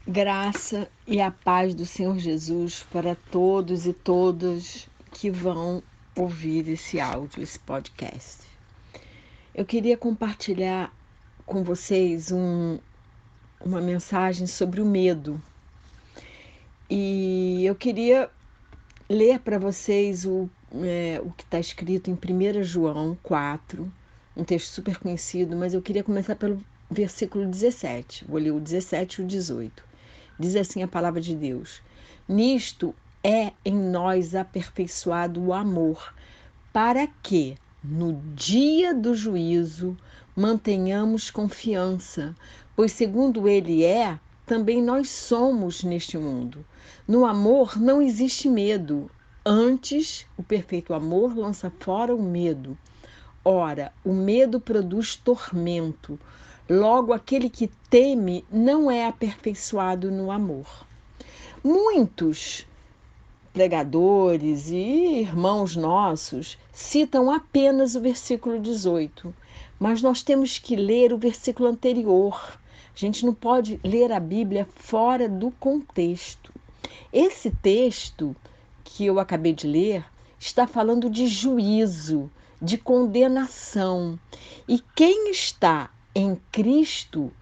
Graça e a paz do Senhor Jesus para todos e todas que vão ouvir esse áudio, esse podcast. Eu queria compartilhar com vocês uma mensagem sobre o medo. E eu queria ler para vocês o que está escrito em 1 João 4, um texto super conhecido, mas eu queria começar pelo versículo 17. Vou ler o 17 e o 18. Diz assim a palavra de Deus: nisto é em nós aperfeiçoado o amor, para que, no dia do juízo, mantenhamos confiança, pois segundo ele é, também nós somos neste mundo. No amor não existe medo, antes o perfeito amor lança fora o medo. Ora, o medo produz tormento. Logo, aquele que teme não é aperfeiçoado no amor. Muitos pregadores e irmãos nossos citam apenas o versículo 18, mas nós temos que ler o versículo anterior. A gente não pode ler a Bíblia fora do contexto. Esse texto que eu acabei de ler está falando de juízo, de condenação. E quem está em Cristo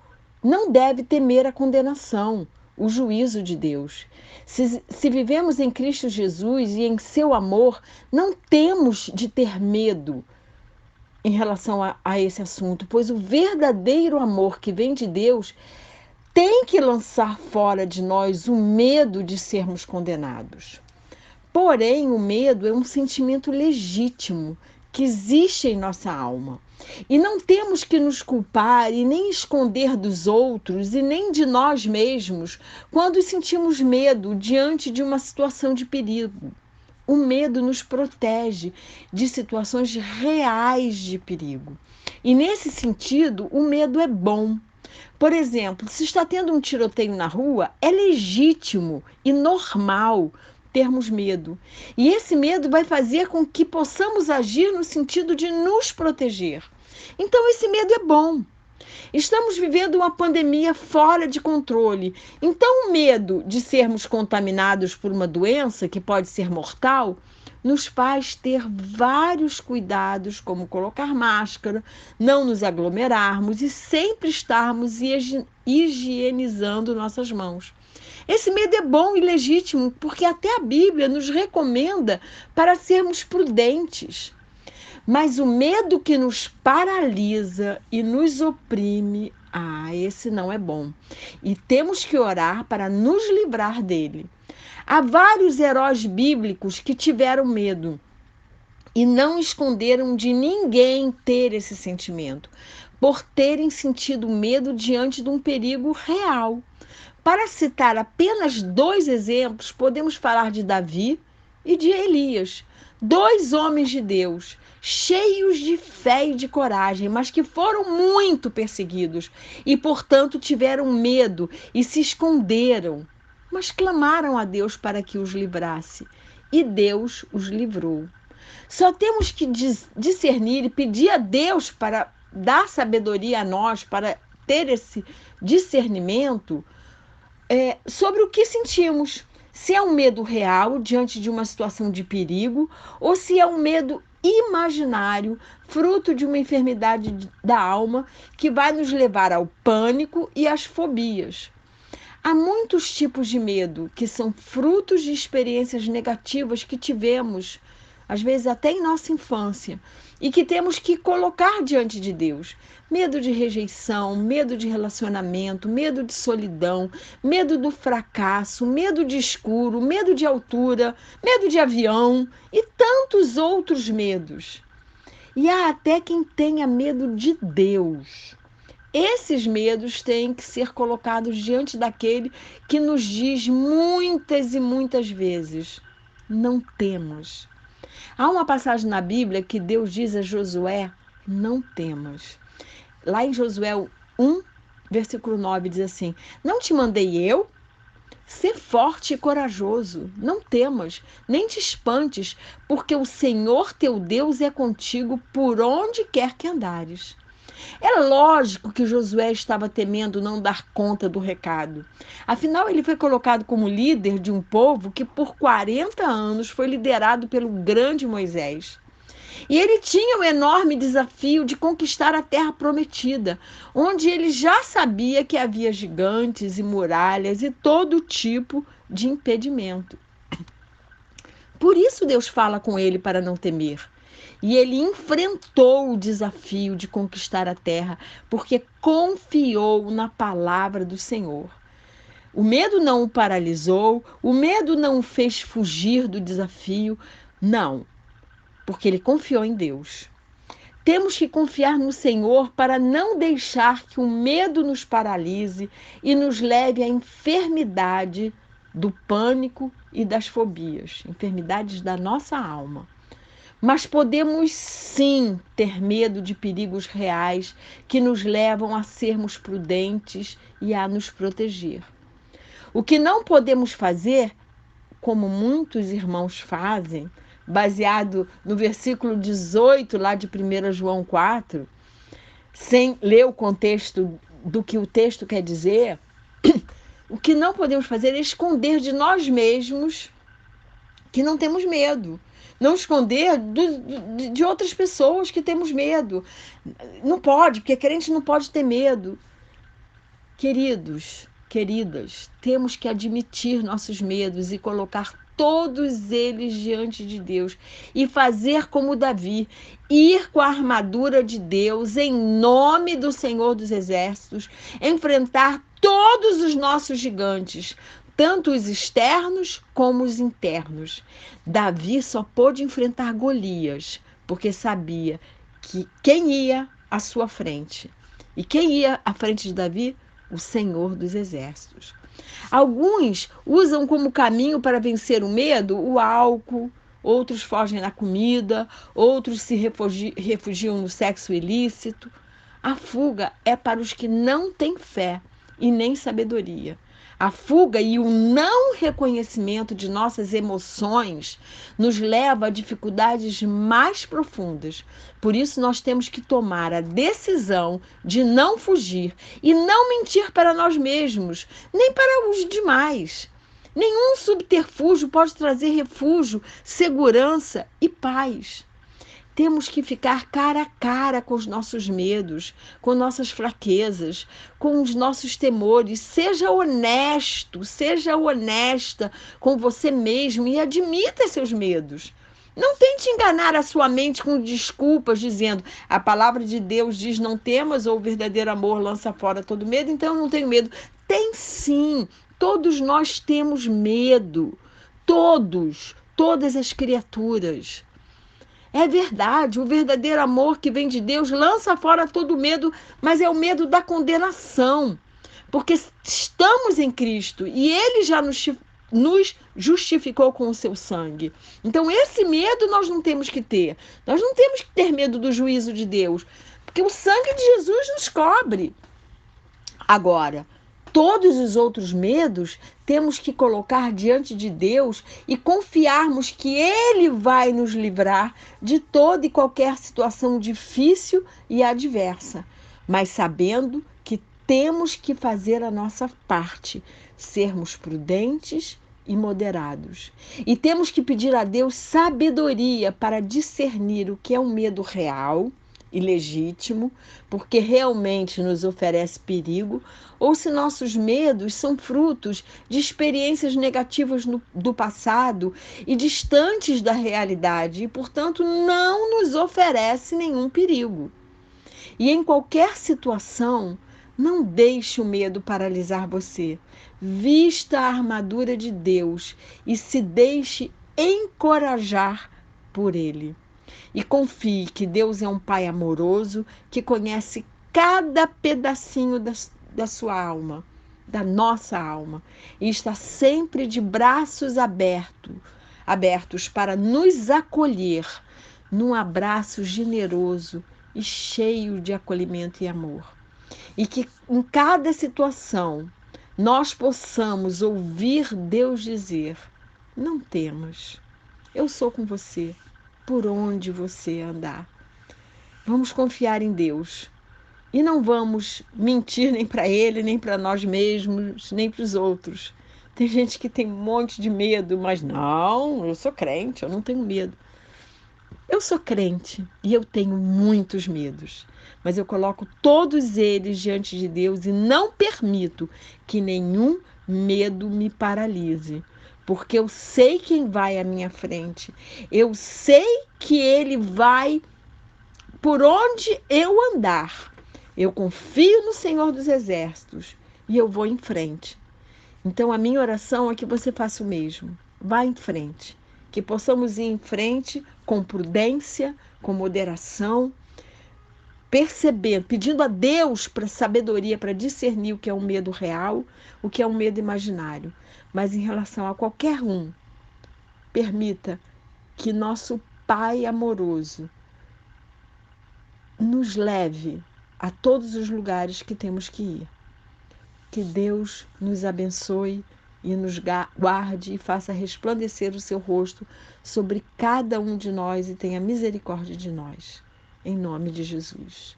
não deve temer a condenação, o juízo de Deus. Se vivemos em Cristo Jesus e em seu amor, não temos de ter medo em relação a esse assunto, pois o verdadeiro amor que vem de Deus tem que lançar fora de nós o medo de sermos condenados. Porém, o medo é um sentimento legítimo que existe em nossa alma. E não temos que nos culpar e nem esconder dos outros e nem de nós mesmos quando sentimos medo diante de uma situação de perigo. O medo nos protege de situações reais de perigo. E nesse sentido, o medo é bom. Por exemplo, se está tendo um tiroteio na rua, é legítimo e normal termos medo. E esse medo vai fazer com que possamos agir no sentido de nos proteger. Então, esse medo é bom. Estamos vivendo uma pandemia fora de controle. Então, o medo de sermos contaminados por uma doença que pode ser mortal nos faz ter vários cuidados, como colocar máscara, não nos aglomerarmos e sempre estarmos higienizando nossas mãos. Esse medo é bom e legítimo, porque até a Bíblia nos recomenda para sermos prudentes. Mas o medo que nos paralisa e nos oprime, esse não é bom. E temos que orar para nos livrar dele. Há vários heróis bíblicos que tiveram medo e não esconderam de ninguém ter esse sentimento, por terem sentido medo diante de um perigo real. Para citar apenas dois exemplos, podemos falar de Davi e de Elias, dois homens de Deus, cheios de fé e de coragem, mas que foram muito perseguidos e, portanto, tiveram medo e se esconderam, mas clamaram a Deus para que os livrasse, e Deus os livrou. Só temos que discernir e pedir a Deus para dar sabedoria a nós, para ter esse discernimento sobre o que sentimos. Se é um medo real diante de uma situação de perigo ou se é um medo imaginário, fruto de uma enfermidade da alma que vai nos levar ao pânico e às fobias. Há muitos tipos de medo que são frutos de experiências negativas que tivemos, às vezes até em nossa infância, e que temos que colocar diante de Deus. Medo de rejeição, medo de relacionamento, medo de solidão, medo do fracasso, medo de escuro, medo de altura, medo de avião e tantos outros medos. E há até quem tenha medo de Deus. Esses medos têm que ser colocados diante daquele que nos diz muitas e muitas vezes: não temas. Há uma passagem na Bíblia que Deus diz a Josué: não temas. Lá em Josué 1, versículo 9, diz assim: não te mandei eu? Ser forte e corajoso, não temas, nem te espantes, porque o Senhor teu Deus é contigo por onde quer que andares. É lógico que Josué estava temendo não dar conta do recado. Afinal, ele foi colocado como líder de um povo que por 40 anos foi liderado pelo grande Moisés. E ele tinha o enorme desafio de conquistar a terra prometida, onde ele já sabia que havia gigantes e muralhas e todo tipo de impedimento. Por isso Deus fala com ele para não temer. E ele enfrentou o desafio de conquistar a terra, porque confiou na palavra do Senhor. O medo não o paralisou, o medo não o fez fugir do desafio, não, porque ele confiou em Deus. Temos que confiar no Senhor para não deixar que o medo nos paralise e nos leve à enfermidade do pânico e das fobias, enfermidades da nossa alma. Mas podemos sim ter medo de perigos reais que nos levam a sermos prudentes e a nos proteger. O que não podemos fazer, como muitos irmãos fazem, baseado no versículo 18 lá de 1 João 4, sem ler o contexto do que o texto quer dizer, o que não podemos fazer é esconder de nós mesmos que não temos medo. Não esconder de outras pessoas que temos medo. Não pode, porque crente não pode ter medo. Queridos, queridas, temos que admitir nossos medos e colocar todos eles diante de Deus e fazer como Davi, ir com a armadura de Deus em nome do Senhor dos Exércitos, enfrentar todos os nossos gigantes, tanto os externos como os internos. Davi só pôde enfrentar Golias, porque sabia que quem ia à sua frente. E quem ia à frente de Davi? O Senhor dos Exércitos. Alguns usam como caminho para vencer o medo o álcool, outros fogem da comida, outros se refugiam no sexo ilícito. A fuga é para os que não têm fé e nem sabedoria. A fuga e o não reconhecimento de nossas emoções nos leva a dificuldades mais profundas. Por isso, nós temos que tomar a decisão de não fugir e não mentir para nós mesmos, nem para os demais. Nenhum subterfúgio pode trazer refúgio, segurança e paz. Temos que ficar cara a cara com os nossos medos, com nossas fraquezas, com os nossos temores. Seja honesto, seja honesta com você mesmo e admita seus medos. Não tente enganar a sua mente com desculpas, dizendo a palavra de Deus diz não temas ou o verdadeiro amor lança fora todo medo, então eu não tenho medo. Tem sim, todos nós temos medo. Todos, todas as criaturas. É verdade, o verdadeiro amor que vem de Deus lança fora todo medo, mas é o medo da condenação. Porque estamos em Cristo e Ele já nos justificou com o seu sangue. Então, esse medo nós não temos que ter. Nós não temos que ter medo do juízo de Deus, porque o sangue de Jesus nos cobre. Agora, todos os outros medos temos que colocar diante de Deus e confiarmos que Ele vai nos livrar de toda e qualquer situação difícil e adversa, mas sabendo que temos que fazer a nossa parte, sermos prudentes e moderados. E temos que pedir a Deus sabedoria para discernir o que é um medo real e legítimo, porque realmente nos oferece perigo, ou se nossos medos são frutos de experiências negativas do passado e distantes da realidade, e, portanto, não nos oferece nenhum perigo. E em qualquer situação, não deixe o medo paralisar você. Vista a armadura de Deus e se deixe encorajar por Ele. E confie que Deus é um Pai amoroso que conhece cada pedacinho da sua alma, da nossa alma, e está sempre de braços abertos para nos acolher num abraço generoso e cheio de acolhimento e amor. E que em cada situação nós possamos ouvir Deus dizer: não temas, eu sou com você por onde você andar. Vamos confiar em Deus. E não vamos mentir nem para ele, nem para nós mesmos, nem para os outros. Tem gente que tem um monte de medo, mas não, eu sou crente, eu não tenho medo. Eu sou crente e eu tenho muitos medos, mas eu coloco todos eles diante de Deus e não permito que nenhum medo me paralise, porque eu sei quem vai à minha frente, eu sei que Ele vai por onde eu andar. Eu confio no Senhor dos Exércitos e eu vou em frente. Então, a minha oração é que você faça o mesmo. Vá em frente. Que possamos ir em frente com prudência, com moderação, percebendo, pedindo a Deus para sabedoria, para discernir o que é um medo real, o que é um medo imaginário. Mas em relação a qualquer um, permita que nosso Pai amoroso nos leve a todos os lugares que temos que ir. Que Deus nos abençoe e nos guarde e faça resplandecer o seu rosto sobre cada um de nós e tenha misericórdia de nós. Em nome de Jesus.